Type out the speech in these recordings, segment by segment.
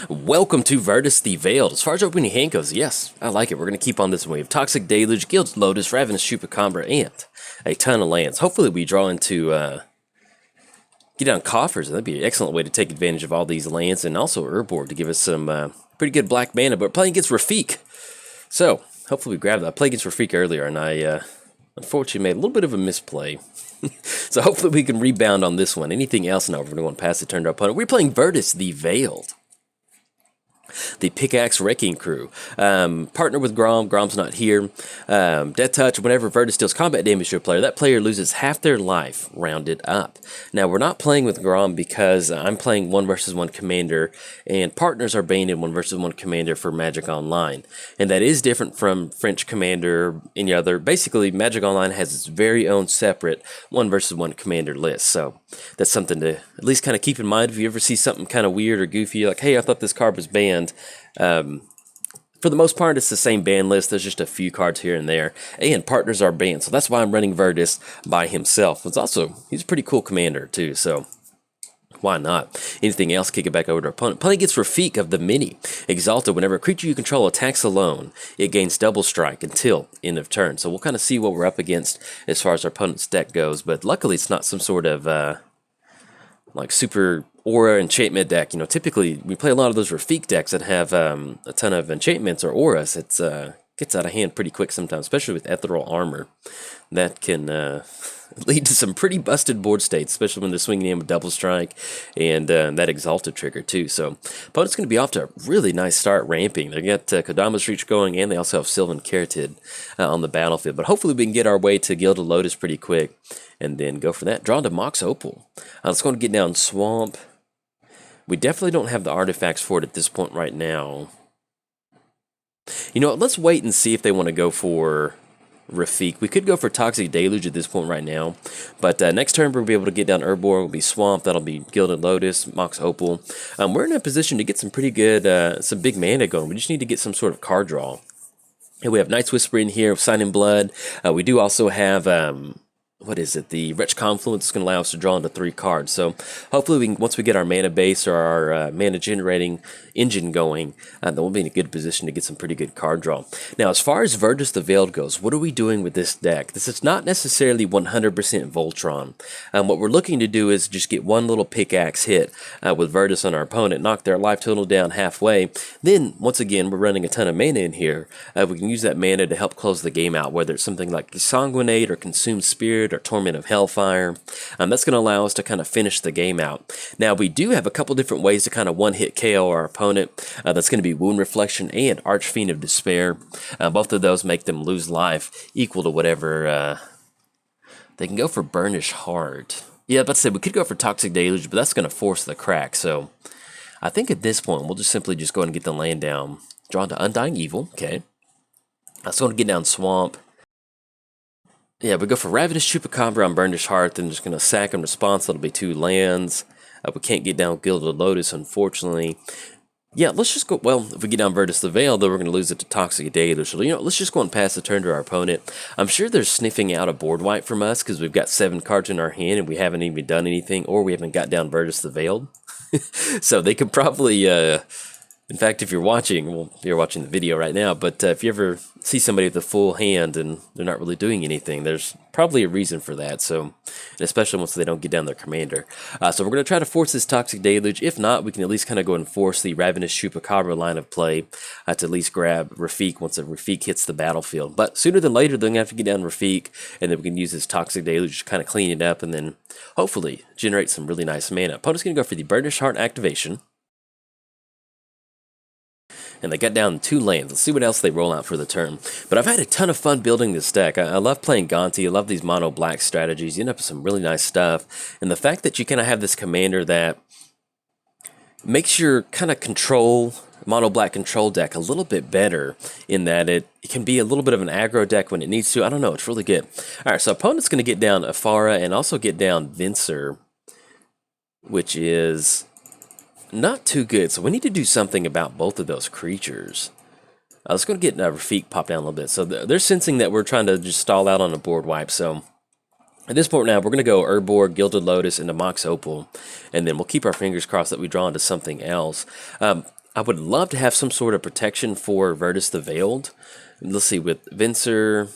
Welcome to Virtus the Veiled. As far as opening hand goes, yes, I like it. We're going to keep on this wave. Toxic Deluge, Gilded Lotus, Ravenous Chupacabra, and a ton of lands. Hopefully we draw into, get down coffers. That'd be an excellent way to take advantage of all these lands, and also Urborg to give us some pretty good black mana. But we're playing against Rafiq. So, hopefully we grab that. I played against Rafiq earlier, and I unfortunately made a little bit of a misplay. So hopefully we can rebound on this one. Anything else? No, we're going to pass the turn to our opponent. We're playing Virtus the Veiled. The Pickaxe Wrecking Crew. Partner with Grom. Grom's not here. Death Touch. Whenever Virtus deals combat damage to a player, that player loses half their life, rounded up. Now, we're not playing with Grom because I'm playing 1 versus 1 commander, and partners are banned in 1 versus 1 commander for Magic Online. And that is different from French Commander, any other. Basically, Magic Online has its very own separate 1 versus 1 commander list. So that's something to at least kind of keep in mind. If you ever see something kind of weird or goofy, like, hey, I thought this card was banned. For the most part, it's the same ban list. There's just a few cards here and there, and partners are banned. So that's why I'm running Virtus by himself. He's a pretty cool commander too. So why not? Anything else? Kick it back over to our opponent. Playing against Rafiq of the Mini. Exalted. Whenever a creature you control attacks alone, it gains double strike until end of turn. So we'll kind of see what we're up against as far as our opponent's deck goes. But luckily, it's not some sort of like super aura enchantment deck. You know, typically we play a lot of those Rafiq decks that have a ton of enchantments or auras. It's gets out of hand pretty quick sometimes, especially with ethereal armor. That can lead to some pretty busted board states, especially when they're swinging in with double strike and that exalted trigger too. So opponent's going to be off to a really nice start ramping. They got Kodama's Reach going, and they also have Sylvan Caryatid on the battlefield. But hopefully we can get our way to Gilded Lotus pretty quick and then go for that. Draw to Mox Opal. Let's go and get down Swamp. We definitely don't have the artifacts for it at this point right now. You know what, let's wait and see if they want to go for Rafiq. We could go for Toxic Deluge at this point right now, but next turn we'll be able to get down Urborg. Will be Swamp. That'll be Gilded Lotus, Mox Opal. We're in a position to get some pretty good, some big mana going. We just need to get some sort of card draw. And we have Night's Whisper in here, Sign in Blood. We do also have what is it? The Wretch Confluence is going to allow us to draw into 3 cards. So hopefully, once we get our mana base or our mana generating engine going, then we'll be in a good position to get some pretty good card draw. Now, as far as Virtus the Veiled goes, what are we doing with this deck? This is not necessarily 100% Voltron. What we're looking to do is just get one little pickaxe hit with Virtus on our opponent, knock their life total down halfway. Then, once again, we're running a ton of mana in here. We can use that mana to help close the game out, whether it's something like Sanguinate or Consumed Spirit or Torment of Hellfire. That's going to allow us to kind of finish the game out. Now, we do have a couple different ways to kind of one-hit KO our opponent. That's going to be Wound Reflection and Archfiend of Despair. Both of those make them lose life equal to whatever. They can go for Burnish Heart. Yeah, but I said we could go for Toxic Deluge, but that's going to force the crack. So I think at this point, we'll just simply go ahead and get the land down. Drawn to Undying Evil. Okay. Let's go ahead and get down Swamp. Yeah, we go for Ravenous Chupacabra on Burnish Heart, then just going to sack in response. That'll be 2 lands. We can't get down Gilded Lotus, unfortunately. Yeah, let's just go. Well, if we get down Virtus the Veil, then we're going to lose it to Toxic Deluge. So, you know, let's just go and pass the turn to our opponent. I'm sure they're sniffing out a board wipe from us because we've got 7 cards in our hand and we haven't even done anything, or we haven't got down Virtus the Veiled. So they could probably. In fact, if you're watching, well, you're watching the video right now, but if you ever see somebody with a full hand and they're not really doing anything, there's probably a reason for that, so, and especially once they don't get down their commander. So we're going to try to force this Toxic Deluge. If not, we can at least kind of go and force the Ravenous Chupacabra line of play to at least grab Rafiq once Rafiq hits the battlefield. But sooner than later, they're going to have to get down Rafiq, and then we can use this Toxic Deluge to kind of clean it up and then hopefully generate some really nice mana. Opponent's going to go for the Burnish Heart activation. And they got down 2 lands. Let's see what else they roll out for the turn. But I've had a ton of fun building this deck. I love playing Gonti. I love these mono black strategies. You end up with some really nice stuff. And the fact that you kind of have this commander that makes your kind of mono black control deck a little bit better in that it can be a little bit of an aggro deck when it needs to. I don't know. It's really good. All right, so opponent's going to get down Afara and also get down Vincer, which is not too good, so we need to do something about both of those creatures. I was going to get Rafiq pop down a little bit. So they're sensing that we're trying to just stall out on a board wipe. So at this point now, we're going to go Urborg, Gilded Lotus, into Mox Opal. And then we'll keep our fingers crossed that we draw into something else. I would love to have some sort of protection for Virtus the Veiled. Let's see, with Venser,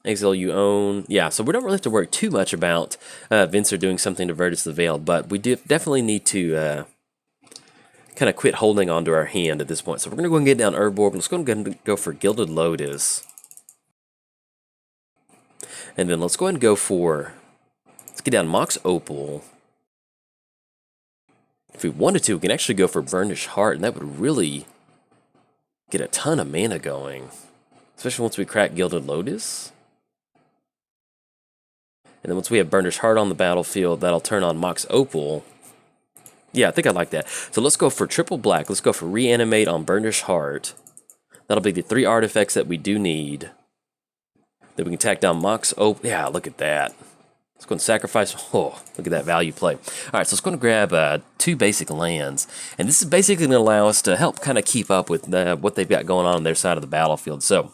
Exile you own. Yeah, so we don't really have to worry too much about Venser doing something to Virtus the Veiled, but we definitely need to kind of quit holding onto our hand at this point. So we're going to go and get down Urborg. Let's go and go for Gilded Lotus. And then let's go ahead and go for, let's get down Mox Opal. If we wanted to, we can actually go for Burnished Heart, and that would really get a ton of mana going. Especially once we crack Gilded Lotus. And then once we have Burnished Heart on the battlefield, that'll turn on Mox Opal. Yeah, I think I like that. So let's go for triple black. Let's go for Reanimate on Burnished Heart. That'll be the 3 artifacts that we do need. Then we can tack down Mox Opal. Yeah, look at that. Let's go and sacrifice. Oh, look at that value play. All right, so let's go and grab 2 basic lands. And this is basically going to allow us to help kind of keep up with what they've got going on their side of the battlefield. So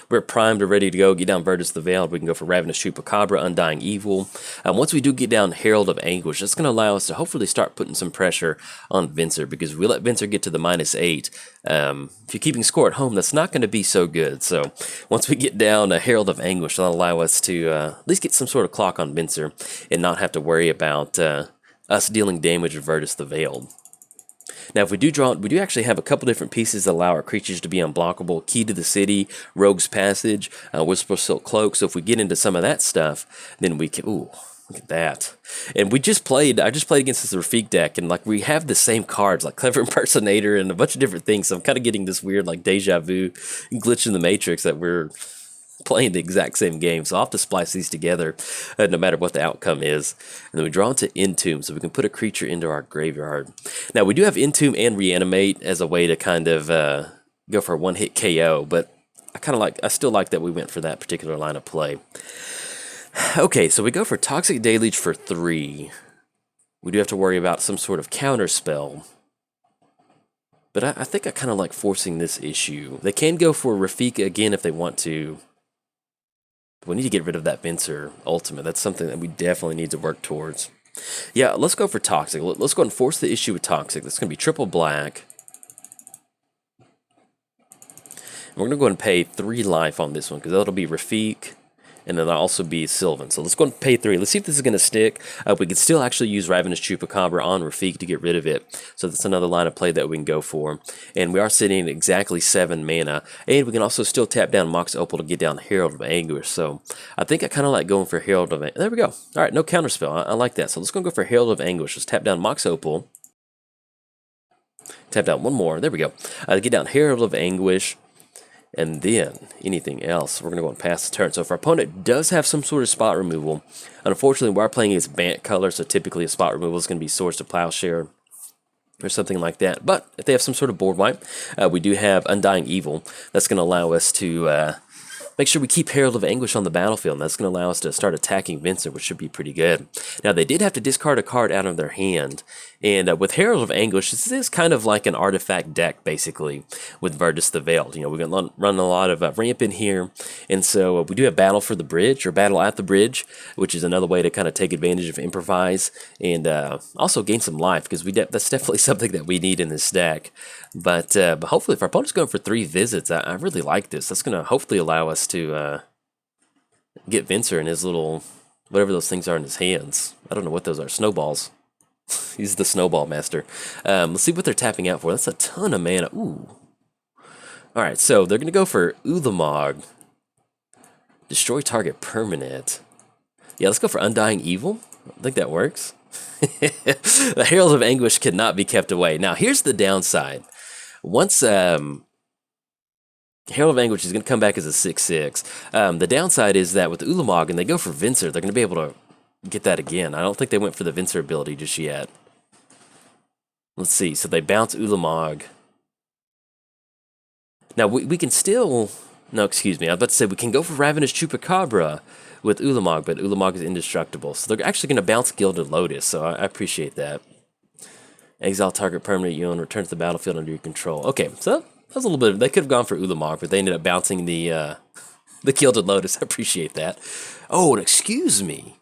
we're primed and ready to go. Get down Virtus the Veiled. We can go for Ravenous Chupacabra, Undying Evil. Once we do get down Herald of Anguish, that's going to allow us to hopefully start putting some pressure on Venser, because if we let Venser get to the -8, if you're keeping score at home, that's not going to be so good. So once we get down Herald of Anguish, that'll allow us to at least get some sort of clock on Venser and not have to worry about us dealing damage with Virtus the Veiled. Now, if we do draw, we do actually have a couple different pieces that allow our creatures to be unblockable. Key to the City, Rogue's Passage, Whisper Silk Cloak. So if we get into some of that stuff, then we can, ooh, look at that. And I just played against this Rafiq deck, and like we have the same cards, like Clever Impersonator and a bunch of different things. So I'm kind of getting this weird like deja vu glitch in the Matrix that we're playing the exact same game. So I'll have to splice these together no matter what the outcome is. And then we draw into Entomb, so we can put a creature into our graveyard. Now we do have Entomb and Reanimate as a way to kind of go for a one-hit KO, but I still like that we went for that particular line of play. Okay, so we go for Toxic Deluge for 3. We do have to worry about some sort of counter spell. But I think I kind of like forcing this issue. They can go for Rafiq again if they want to. We need to get rid of that Venser Ultimate. That's something that we definitely need to work towards. Yeah, let's go for Toxic. Let's go and force the issue with Toxic. That's going to be triple black. And we're going to go and pay 3 life on this one, because that'll be Rafiq, and then that'll also be Sylvan. So let's go and pay 3. Let's see if this is going to stick. We can still actually use Ravenous Chupacabra on Rafiq to get rid of it. So that's another line of play that we can go for. And we are sitting at exactly 7 mana. And we can also still tap down Mox Opal to get down Herald of Anguish. So I think I kind of like going for Herald of Anguish. There we go. All right, no counterspell. I like that. So let's go for Herald of Anguish. Let's tap down Mox Opal. Tap down one more. There we go. Get down Herald of Anguish. And then anything else, we're going to go and pass the turn. So if our opponent does have some sort of spot removal, unfortunately we are playing against Bant color, so typically a spot removal is going to be Swords to Plowshare or something like that. But if they have some sort of board wipe, we do have Undying Evil. That's going to allow us to make sure we keep Herald of Anguish on the battlefield, and that's going to allow us to start attacking Venser, which should be pretty good. Now, they did have to discard a card out of their hand, and with Herald of Anguish, this is kind of like an artifact deck, basically, with Virtus the Veiled. You know, we're going to run a lot of ramp in here, and so we do have Battle for the Bridge, or Battle at the Bridge, which is another way to kind of take advantage of Improvise, and also gain some life, because that's definitely something that we need in this deck. But hopefully, if our opponent's going for 3 visits, I really like this. That's going to hopefully allow us to get Venser and his little, whatever those things are in his hands. I don't know what those are. Snowballs. He's the snowball master. Let's see what they're tapping out for. That's a ton of mana. Ooh. All right, so they're going to go for Ulamog. Destroy target permanent. Yeah, let's go for Undying Evil. I think that works. The Herald of Anguish cannot be kept away. Now, here's the downside. Once Herald of Anguish is going to come back as a 6/6. The downside is that with Ulamog, and they go for Venser, they're going to be able to get that again. I don't think they went for the Venser ability just yet. Let's see. So they bounce Ulamog. Now, we can still... No, excuse me. I was about to say we can go for Ravenous Chupacabra with Ulamog, but Ulamog is indestructible. So they're actually going to bounce Gilded Lotus, so I appreciate that. Exile target permanent you own, return to the battlefield under your control. Okay, so that was a little bit... They could have gone for Ulamog, but they ended up bouncing the Gilded Lotus. I appreciate that. Oh, and excuse me.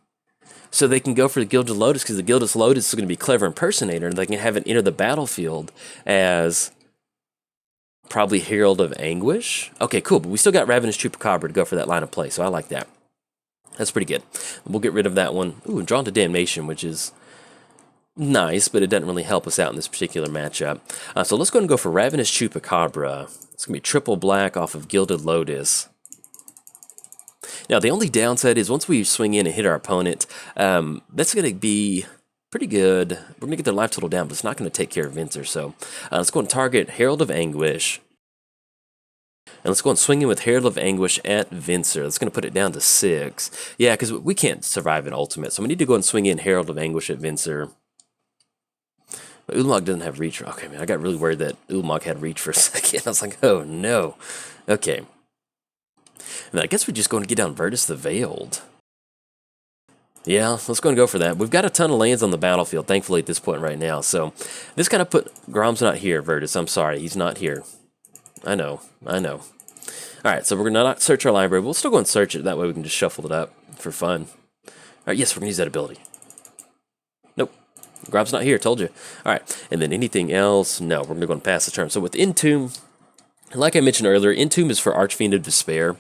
so they can go for the Gilded Lotus, because the Gilded Lotus is going to be Clever Impersonator, and they can have it enter the battlefield as probably Herald of Anguish. Okay, cool, but we still got Ravenous Chupacabra to go for that line of play, so I like that. That's pretty good. We'll get rid of that one. Ooh, Drawn to Damnation, which is nice, but it doesn't really help us out in this particular matchup. So let's go ahead and go for Ravenous Chupacabra. It's going to be triple black off of Gilded Lotus. Now, the only downside is once we swing in and hit our opponent, that's going to be pretty good. We're going to get their life total down, but it's not going to take care of Vincer. So let's go and target Herald of Anguish. And let's go and swing in with Herald of Anguish at Vincer. That's going to put it down to 6. Yeah, because we can't survive an ultimate. So we need to go and swing in Herald of Anguish at Vincer. But Ulamog doesn't have reach. Okay, man, I got really worried that Ulamog had reach for a second. I was like, oh no. Okay. And I guess we just go and get down Virtus the Veiled. Yeah, let's go and go for that. We've got a ton of lands on the battlefield, thankfully, at this point right now. So this kind of put... Grom's not here, Virtus. I'm sorry, he's not here. I know. Alright, so we're going to not search our library. We'll still go and search it. That way we can just shuffle it up for fun. Alright, yes, we're going to use that ability. Nope. Grom's not here, told you. Alright, and then anything else? No, we're going to go and pass the turn. So with Entomb, like I mentioned earlier, Entomb is for Archfiend of Despair.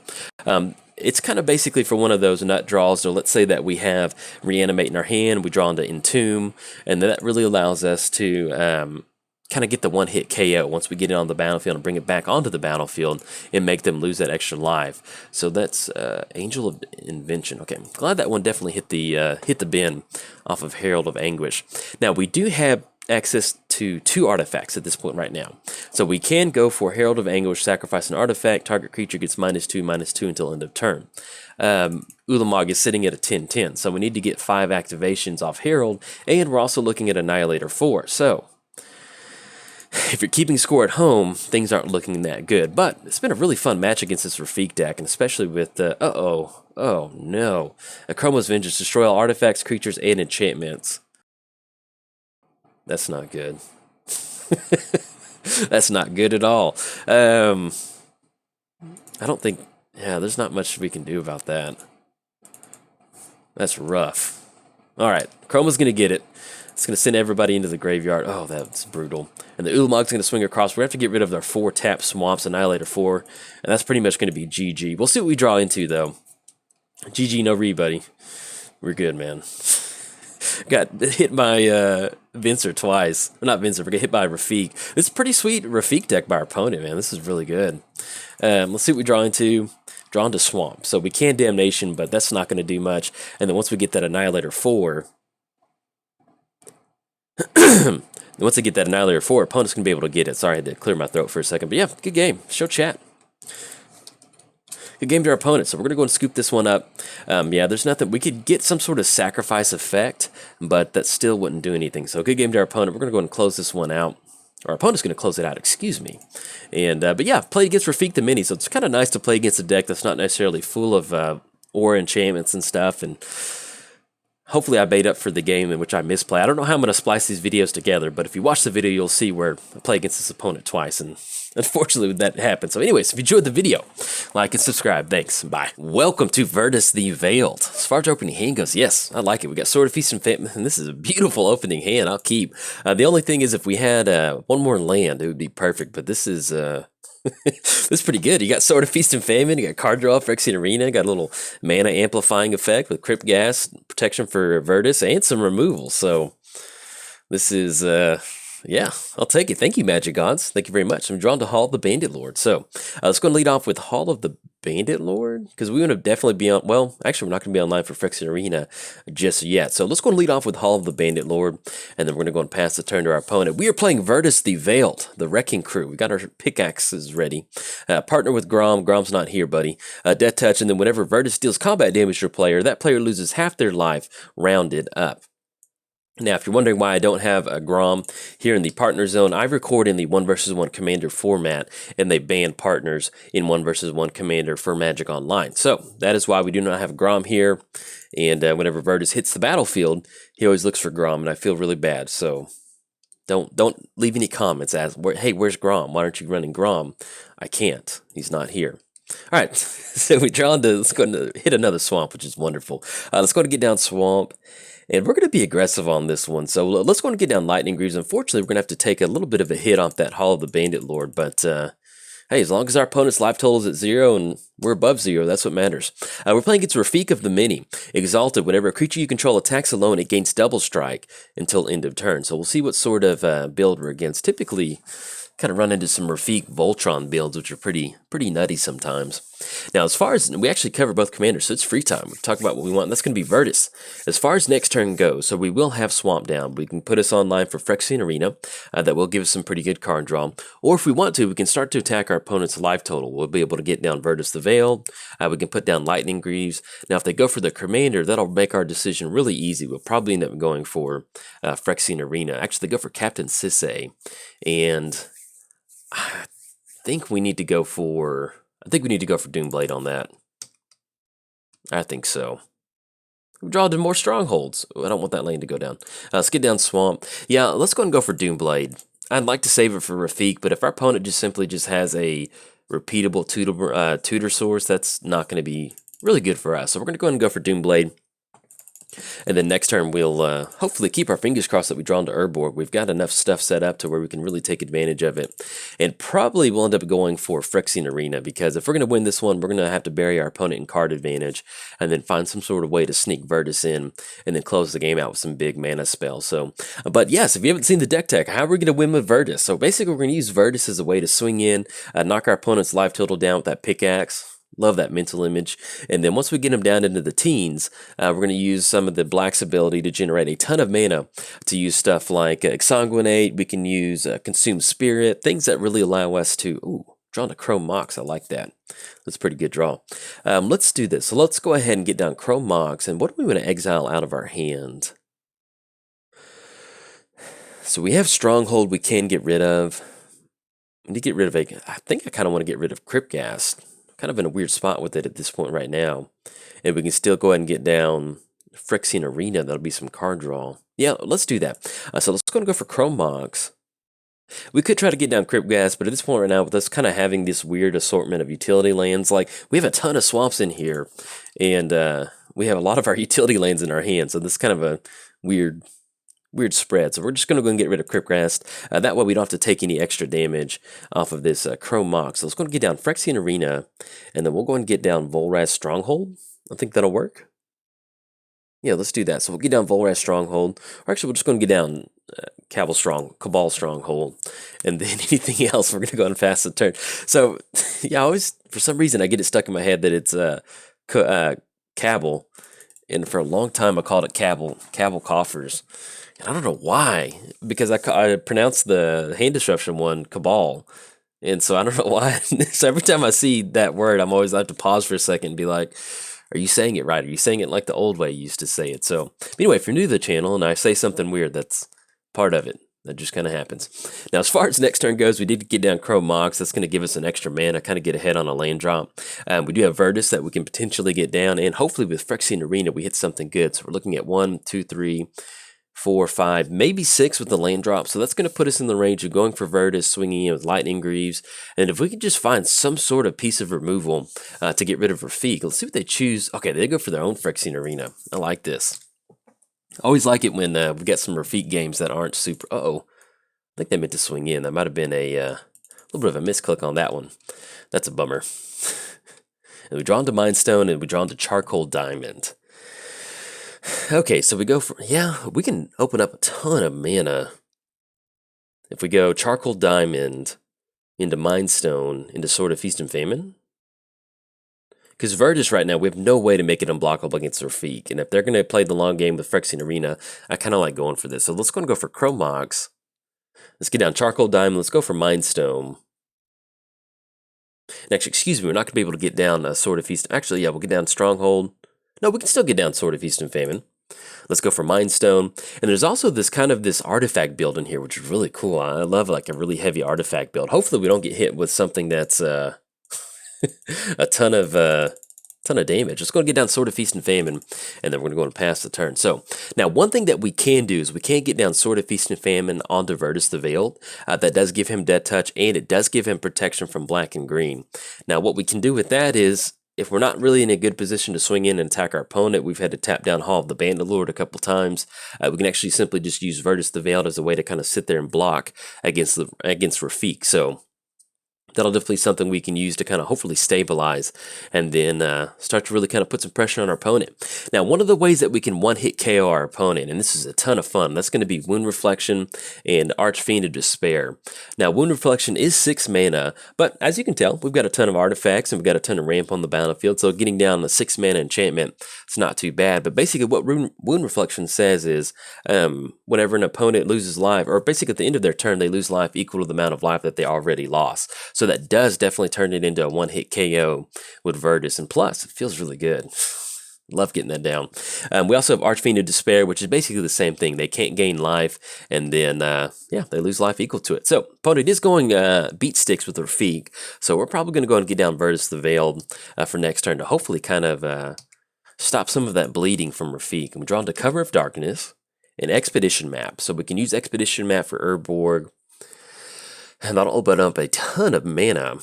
It's kind of basically for one of those nut draws. So let's say that we have Reanimate in our hand, we draw into Entomb, and that really allows us to kind of get the one-hit KO once we get it on the battlefield and bring it back onto the battlefield and make them lose that extra life. So that's Angel of Invention. Okay, I'm glad that one definitely hit the bin off of Herald of Anguish. Now, we do have access to 2 artifacts at this point right now. So we can go for Herald of Anguish, sacrifice an artifact, target creature gets -2/-2 until end of turn. Ulamog is sitting at a 10/10, so we need to get 5 activations off Herald, and we're also looking at Annihilator 4. So if you're keeping score at home, things aren't looking that good. But it's been a really fun match against this Rafiq deck, and especially with oh no. Chroma's Vengeance, destroy all artifacts, creatures, and enchantments. That's not good. That's not good at all. I don't think... Yeah, there's not much we can do about that. That's rough. Alright, Chroma's going to get it. It's going to send everybody into the graveyard. Oh, that's brutal. And the Ulamog's going to swing across. We're going to have to get rid of their 4 tap swamps, Annihilator 4. And that's pretty much going to be GG. We'll see what we draw into, though. GG, no re, buddy. We're good, man. Got hit by Vincer twice. Not Vincer, but got hit by Rafiq. This is a pretty sweet Rafiq deck by our opponent, man. This is really good. Let's see what we draw into. Draw into Swamp. So we can Damnation, but that's not going to do much. And then once we get that Annihilator 4... once I get that Annihilator 4, opponent's going to be able to get it. Sorry, I had to clear my throat for a second. But yeah, good game. Show chat. Good game to our opponent, so we're going to go and scoop this one up. Yeah, there's nothing. We could get some sort of sacrifice effect, but that still wouldn't do anything. So good game to our opponent. We're going to go and close this one out. Our opponent's going to close it out, excuse me. And but yeah, played against Rafiq the Mini, so it's kind of nice to play against a deck that's not necessarily full of aura enchantments and stuff. And hopefully I bait up for the game in which I misplay. I don't know how I'm going to splice these videos together, but if you watch the video, you'll see where I play against this opponent twice, and unfortunately that happened. So anyways, if you enjoyed the video, like and subscribe. Thanks. Bye. Welcome to Virtus the Veiled. As far as opening hand goes, yes, I like it. We got Sword of Feast and Famine, and this is a beautiful opening hand. I'll keep. The only thing is if we had one more land, it would be perfect, but this is... this is pretty good. You got Sword of Feast and Famine, you got card draw for Phyrexian Arena, got a little mana amplifying effect with Crypt Gas, protection for Virtus, and some removal. So this is, yeah, I'll take it. Thank you, Magic Gods. Thank you very much. I'm drawn to Hall of the Bandit Lord. So let's go and lead off with Hall of the Bandit Lord, because we want to definitely be on, well, actually, we're not going to be online for Phyrexian Arena just yet. So let's go and lead off with Hall of the Bandit Lord, and then we're going to go and pass the turn to our opponent. We are playing Virtus the Veiled, the Wrecking Crew. We got our pickaxes ready. Partner with Grom. Grom's not here, buddy. Death Touch, and then whenever Virtus deals combat damage to a player, that player loses half their life, rounded up. Now, if you're wondering why I don't have a Grom here in the partner zone, I record in the 1 versus 1 commander format, and they ban partners in 1 versus 1 commander for Magic Online. So that is why we do not have Grom here. And whenever Virtus hits the battlefield, he always looks for Grom, and I feel really bad. So don't leave any comments as, hey, where's Grom? Why aren't you running Grom? I can't. He's not here. All right, so we draw into, let's go and hit another swamp, which is wonderful. Let's go and get down swamp, and we're going to be aggressive on this one. So let's go and get down lightning greaves. Unfortunately, we're going to have to take a little bit of a hit off that Hall of the Bandit Lord, but hey, as long as our opponent's life total is at 0 and we're above 0, that's what matters. We're playing against Rafiq of the Many. Exalted, whenever a creature you control attacks alone, it gains double strike until end of turn. So we'll see what sort of build we're against. Typically, kind of run into some Rafiq Voltron builds, which are pretty nutty sometimes. Now, as far as, we actually cover both commanders, so it's free time. We can talk about what we want. That's going to be Virtus. As far as next turn goes, so we will have Swamp down. We can put us online for Phyrexian Arena. That will give us some pretty good card draw. Or if we want to, we can start to attack our opponent's life total. We'll be able to get down Virtus the Veil. We can put down Lightning Greaves. Now, if they go for the commander, that'll make our decision really easy. We'll probably end up going for Phyrexian Arena. Actually, they go for Captain Sisay. And I think we need to go for Doomblade on that. I think so. We draw to more strongholds. I don't want that lane to go down. Let's get down swamp. Yeah, let's go and go for Doomblade. I'd like to save it for Rafiq, but if our opponent just simply has a repeatable tutor source, that's not going to be really good for us. So we're going to go ahead and go for Doomblade. And then next turn, we'll hopefully keep our fingers crossed that we draw into Urborg. We've got enough stuff set up to where we can really take advantage of it. And probably we'll end up going for Phyrexian Arena, because if we're going to win this one, we're going to have to bury our opponent in card advantage and then find some sort of way to sneak Virtus in and then close the game out with some big mana spells. So, but yes, if you haven't seen the deck tech, how are we going to win with Virtus? So basically, we're going to use Virtus as a way to swing in, knock our opponent's life total down with that pickaxe. Love that mental image. And then once we get them down into the teens, we're going to use some of the Black's ability to generate a ton of mana to use stuff like Exsanguinate. We can use Consume Spirit, things that really allow us to, draw to Chrome Mox. I like that. That's a pretty good draw. Let's do this. So let's go ahead and get down Chrome Mox. And what do we want to exile out of our hand? So we have Stronghold we can get rid of. We need to get rid of I think I kind of want to get rid of Cryptghast. Kind of in a weird spot with it at this point right now. And we can still go ahead and get down Phyrexian Arena. That'll be some card draw. Yeah, let's do that. So let's go for Chrome Mox. We could try to get down Cryptghast, but at this point right now, with us kind of having this weird assortment of utility lands, like we have a ton of swamps in here, and we have a lot of our utility lands in our hands, so this is kind of a weird spread. So we're just going to go and get rid of Cryptghast. That way we don't have to take any extra damage off of this Chrome Mox. So let's go and get down Phyrexian Arena, and then we'll go and get down Volraz Stronghold. I think that'll work. Yeah, let's do that. So we'll get down Volraz Stronghold. Or actually, we're just going to get down Cabal Stronghold. And then anything else, we're going to go and fast the turn. So, yeah, I always, for some reason, I get it stuck in my head that it's Cabal. And for a long time, I called it Cabal Coffers. I don't know why, because I pronounced the hand disruption one Cabal, and so I don't know why. So every time I see that word, I'm always have to pause for a second and be like, "Are you saying it right? Are you saying it like the old way you used to say it?" So anyway, if you're new to the channel and I say something weird, that's part of it. That just kind of happens. Now, as far as next turn goes, we did get down Chrome Mox. That's going to give us an extra mana, kind of get ahead on a land drop. We do have Virtus that we can potentially get down, and hopefully with Phyrexian Arena, we hit something good. So we're looking at 1, 2, 3, 4, 5, maybe 6 with the land drop. So that's going to put us in the range of going for Virtus, swinging in with Lightning Greaves. And if we could just find some sort of piece of removal to get rid of Rafiq, let's see what they choose. Okay, they go for their own Phyrexian Arena. I like this. I always like it when we get some Rafiq games that aren't super... I think they meant to swing in. That might have been a little bit of a misclick on that one. That's a bummer. And we draw into Mind Stone, and we draw into Charcoal Diamond. Okay, so we go for... Yeah, we can open up a ton of mana. If we go Charcoal Diamond into Mind Stone into Sword of Feast and Famine. Because Virtus right now, we have no way to make it unblockable against Rafiq. And if they're going to play the long game with Phyrexian Arena, I kind of like going for this. So let's go for Chrome Mox. Let's get down Charcoal Diamond. Let's go for Mind Stone. And actually, excuse me, we're not going to be able to get down Sword of Feast. Actually, yeah, we'll get down Stronghold. No, we can still get down Sword of Feast and Famine. Let's go for Mind Stone. And there's also this kind of this artifact build in here, which is really cool. I love like a really heavy artifact build. Hopefully we don't get hit with something that's a ton of Ton of damage. Let's go and get down Sword of Feast and Famine, and then we're going to go and pass the turn. So, now one thing that we can do is we can get down Sword of Feast and Famine onto Virtus the Veiled. That does give him Death Touch, and it does give him protection from black and green. Now, what we can do with that is, if we're not really in a good position to swing in and attack our opponent, we've had to tap down Hall of the Bandit Lord a couple times. We can actually simply just use Virtus the Veiled as a way to kind of sit there and block against Rafiq. So that'll definitely be something we can use to kind of hopefully stabilize and then start to really kind of put some pressure on our opponent. Now, one of the ways that we can one-hit KO our opponent, and this is a ton of fun, that's going to be Wound Reflection and Archfiend of Despair. Now, Wound Reflection is 6 mana, but as you can tell, we've got a ton of artifacts and we've got a ton of ramp on the battlefield, so getting down a 6 mana enchantment, it's not too bad. But basically what Wound Reflection says is whenever an opponent loses life, or basically at the end of their turn, they lose life equal to the amount of life that they already lost. So that does definitely turn it into a one-hit KO with Virtus, and plus, it feels really good. Love getting that down. We also have Archfiend of Despair, which is basically the same thing. They can't gain life, and then, yeah, they lose life equal to it. So, opponent is going beat sticks with Rafiq, so we're probably going to go and get down Virtus the Veiled for next turn to hopefully kind of stop some of that bleeding from Rafiq. And we draw into Cover of Darkness, an Expedition map. So we can use Expedition map for Urborg, and that'll open up a ton of mana.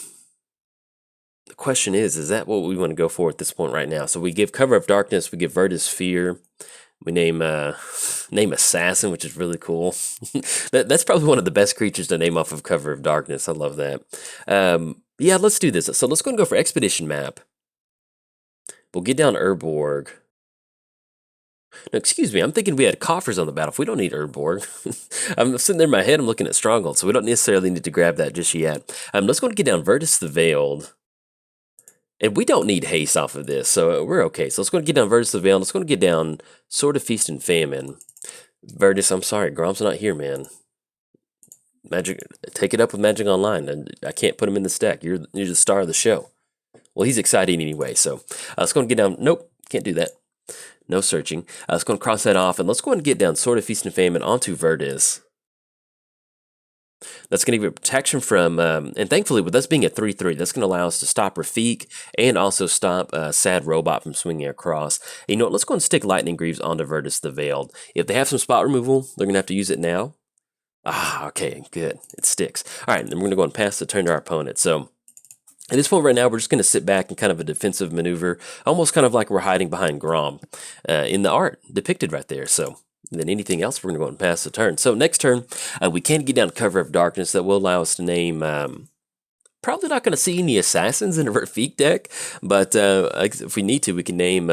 The question is that what we want to go for at this point right now? So we give Cover of Darkness, we give Virtus Fear, we name Assassin, which is really cool. That's probably one of the best creatures to name off of Cover of Darkness. I love that. Yeah, let's do this. So let's go and go for Expedition map. We'll get down Urborg. No, excuse me, I'm thinking we had coffers on the battlefield. We don't need Urborg. I'm sitting there in my head, I'm looking at Stronghold, so we don't necessarily need to grab that just yet. Let's go and get down Virtus the Veiled. And we don't need haste off of this, so we're okay. So let's go and get down Virtus the Veiled. Let's go and get down Sword of Feast and Famine. Virtus, I'm sorry, Grom's not here, man. Magic, take it up with Magic Online, and I can't put him in the stack. You're the star of the show. Well, he's exciting anyway, so let's go and get down. Nope, can't do that. No searching. Let's go and cross that off, and let's go and get down Sword of Feast and Famine onto Virtus. That's going to give it protection from, and thankfully with us being a 3/3, that's going to allow us to stop Rafiq and also stop Sad Robot from swinging across. And you know what, let's go and stick Lightning Greaves onto Virtus the Veiled. If they have some spot removal, they're going to have to use it now. Ah, okay, good. It sticks. All right, then we're going to go and pass the turn to our opponent. So at this point right now, we're just going to sit back and kind of a defensive maneuver, almost kind of like we're hiding behind Grom in the art depicted right there. So then anything else, we're going to go and pass the turn. So next turn, we can get down Cover of Darkness. That will allow us to name, probably not going to see any Assassins in a Rafiq deck, but if we need to, we can name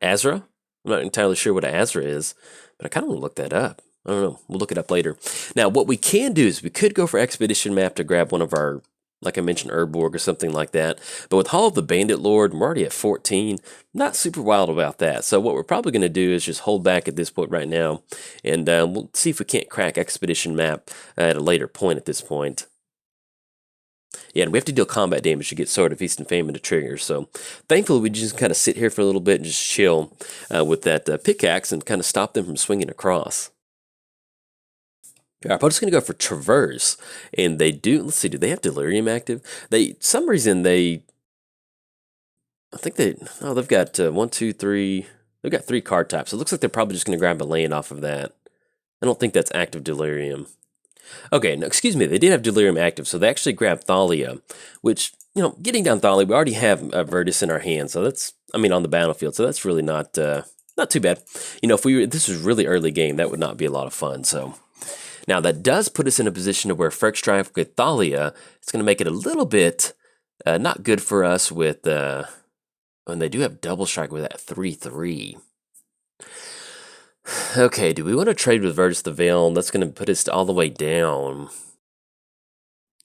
Azra. I'm not entirely sure what Azra is, but I kind of want to look that up. I don't know. We'll look it up later. Now, what we can do is we could go for Expedition map to grab one of our, like I mentioned, Urborg or something like that. But with Hall of the Bandit Lord, we're already at 14. Not super wild about that. So what we're probably going to do is just hold back at this point right now. And we'll see if we can't crack Expedition map at a later point at this point. Yeah, and we have to deal combat damage to get Sword of Feast and Famine to trigger. So thankfully, we just kind of sit here for a little bit and just chill with that pickaxe and kind of stop them from swinging across. Our opponent's going to go for Traverse, and they do, let's see, do they have Delirium active? Some reason I think they've got 1, 2, 3, they've got 3 card types. It looks like they're probably just going to grab a land off of that. I don't think that's active Delirium. Okay, no, excuse me, they did have Delirium active, so they actually grabbed Thalia, which, you know, getting down Thalia, we already have Virtus in our hand, so that's, I mean, on the battlefield, so that's really not too bad. You know, if this was really early game, that would not be a lot of fun, so. Now, that does put us in a position to where Firk Strike with Thalia, it's going to make it a little bit not good for us with, when they do have Double Strike with that 3/3. Okay, do we want to trade with Virtus the Veil? That's going to put us all the way down.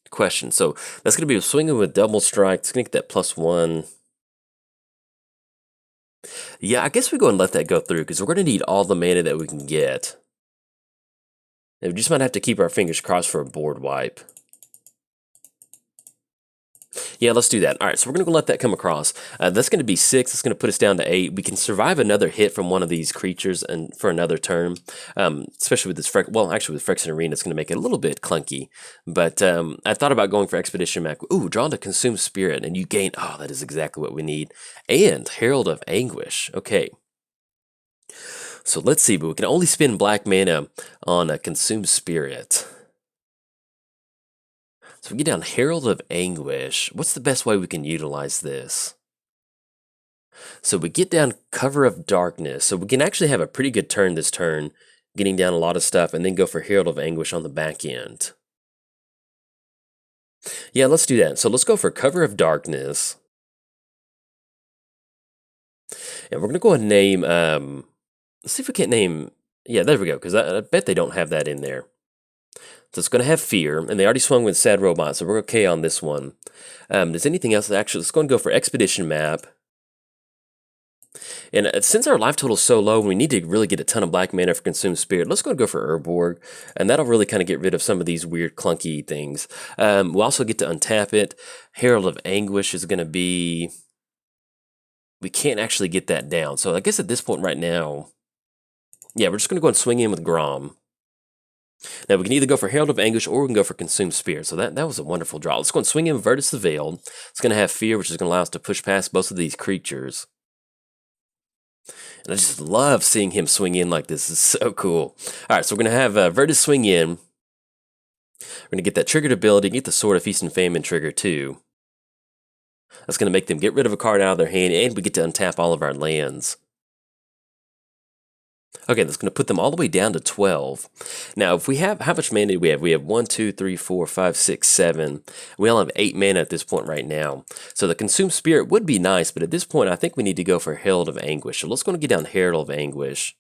Question, so that's going to be swinging with Double Strike. It's going to get that +1. Yeah, I guess we go and let that go through, because we're going to need all the mana that we can get. We just might have to keep our fingers crossed for a board wipe. Yeah, let's do that. All right, so we're going to let that come across. That's going to be 6. That's going to put us down to 8. We can survive another hit from one of these creatures and for another turn, especially with this well, actually with Phyrexian Arena, it's going to make it a little bit clunky. But I thought about going for Expedition Map. Ooh, draw to Consume Spirit, and you gain... Oh, that is exactly what we need. And Herald of Anguish. Okay. So let's see, but we can only spend black mana on a Consume Spirit. So we get down Herald of Anguish. What's the best way we can utilize this? So we get down Cover of Darkness. So we can actually have a pretty good turn this turn, getting down a lot of stuff, and then go for Herald of Anguish on the back end. Yeah, let's do that. So let's go for Cover of Darkness. And we're going to go ahead and name... let's see if we can't name... Yeah, there we go, because I bet they don't have that in there. So it's going to have Fear, and they already swung with Sad Robot, so we're okay on this one. Does anything else? Actually, let's go and go for Expedition Map. And since our life total is so low, we need to really get a ton of black mana for Consume Spirit. Let's go and go for Urborg, and that'll really kind of get rid of some of these weird, clunky things. We'll also get to untap it. Herald of Anguish is going to be... We can't actually get that down, so I guess at this point right now... Yeah, we're just going to go and swing in with Grom. Now, we can either go for Herald of Anguish or we can go for Consume Spirit. So that was a wonderful draw. Let's go and swing in Virtus the Veiled. It's going to have Fear, which is going to allow us to push past both of these creatures. And I just love seeing him swing in like this. It's so cool. All right, so we're going to have Virtus swing in. We're going to get that triggered ability, get the Sword of Feast and Famine trigger too. That's going to make them get rid of a card out of their hand, and we get to untap all of our lands. Okay, that's going to put them all the way down to 12. Now, if we have, how much mana do we have? We have 1, 2, 3, 4, 5, 6, 7. We all have 8 mana at this point right now. So the Consume Spirit would be nice, but at this point, I think we need to go for Herald of Anguish. So let's go and get down Herald of Anguish.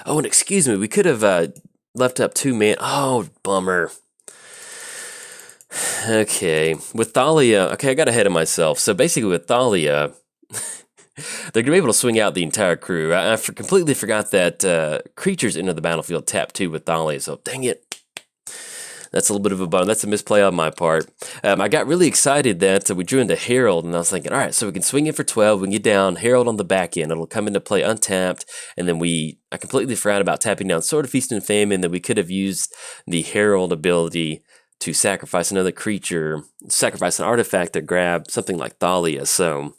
Oh, and excuse me, we could have left up 2 mana. Oh, bummer. Okay, with Thalia, okay, I got ahead of myself. So basically with Thalia... They're going to be able to swing out the entire crew. I completely forgot that creatures enter the battlefield tap 2 with Thalia, so dang it. That's a little bit of a bummer. That's a misplay on my part. I got really excited that we drew into Herald, and I was thinking, all right, so we can swing in for 12, we can get down Herald on the back end. It'll come into play untapped, and then I completely forgot about tapping down Sword of Feast and Famine, that we could have used the Herald ability to sacrifice another creature, sacrifice an artifact to grab something like Thalia, so...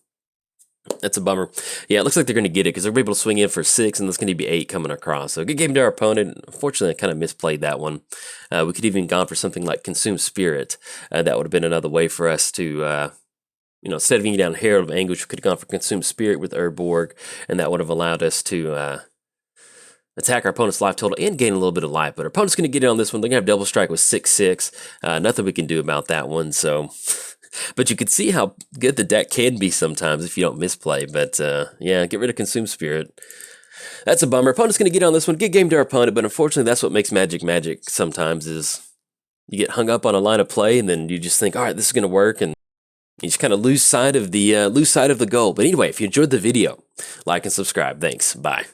That's a bummer. Yeah, it looks like they're going to get it because they're able to swing in for 6, and there's going to be 8 coming across. So good game to our opponent. Unfortunately, I kind of misplayed that one. We could even gone for something like Consume Spirit. That would have been another way for us to, instead of getting down Herald of Anguish, we could have gone for Consume Spirit with Urborg, and that would have allowed us to attack our opponent's life total and gain a little bit of life. But our opponent's going to get it on this one. They're going to have Double Strike with 6/6. Nothing we can do about that one, so... But you can see how good the deck can be sometimes if you don't misplay. But yeah, get rid of Consume Spirit. That's a bummer. Opponent's going to get on this one. Good game to our opponent, but unfortunately that's what makes Magic sometimes is you get hung up on a line of play and then you just think, all right, this is going to work, and you just kind of lose sight of the goal. But anyway, if you enjoyed the video, like and subscribe. Thanks. Bye.